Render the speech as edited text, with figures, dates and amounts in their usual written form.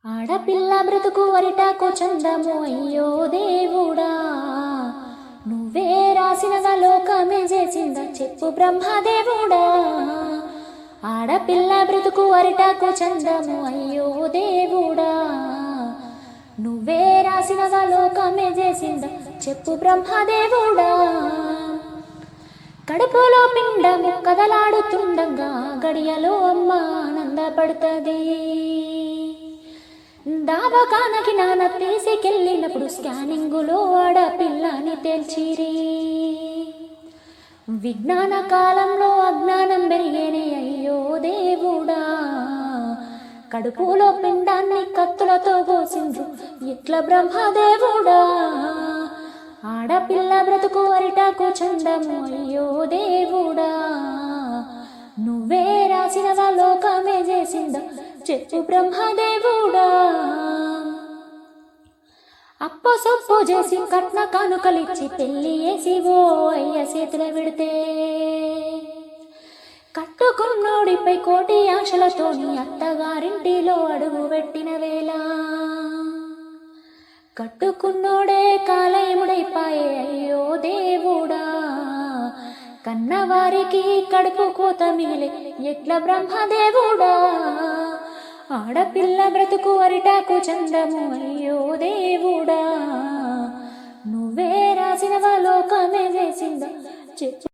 ఆడపిల్ల బ్రతుకు అరిటాకు చందము అయ్యో దేవుడా, నువ్వే రాసినగా లోకమే చేసిందా చెప్పు బ్రహ్మదేవుడా. ఆడపిల్ల బ్రతుకు అరిటాకు చందము అయ్యో దేవుడా, నువ్వే రాసినగా లోకమే చేసిందా చెప్పు బ్రహ్మదేవుడా. కడుపులో పిండము కదలాడుతుండగా గడియలో అమ్మ ఆనందపడుతుంది. దావకానకి నాన్న తీసుకెళ్ళినప్పుడు స్కానింగులో ఆడపిల్లని తేల్చిరి. విజ్ఞాన కాలంలో అజ్ఞానం పెరిగేనే అయ్యో దేవుడా, కడుపులో పిండాన్ని కత్తులతో కోసిండ్రు ఇట్ల బ్రహ్మదేవుడా. ఆడపిల్ల బ్రతుకు అరిటాకు చందము అయ్యో దేవుడా, నువ్వే రాసినవా లోకమే చేసిందా చెప్పు బ్రహ్మదేవుడా. అప్పు సొప్పు చేసి కట్న కానుకలిచ్చి పెళ్లి చేసి ఓ అయ్య చేతుల పెడితే, కట్టుకున్నోడిపై కోటి ఆశలతోని అత్తగారింటిలో అడుగు పెట్టిన వేళ, కట్టుకున్నోడే కాలయముడైపాయే అయ్యో దేవుడా. కన్నవారికి కడుపు కోత మిగిలే ఎట్ల బ్రహ్మదేవుడా. ఆడపిల్ల బ్రతుకు అరిటాకు చందము అయ్యో దేవుడా, నువ్వే రాసినవా లోకమే చేసిందా చెప్పు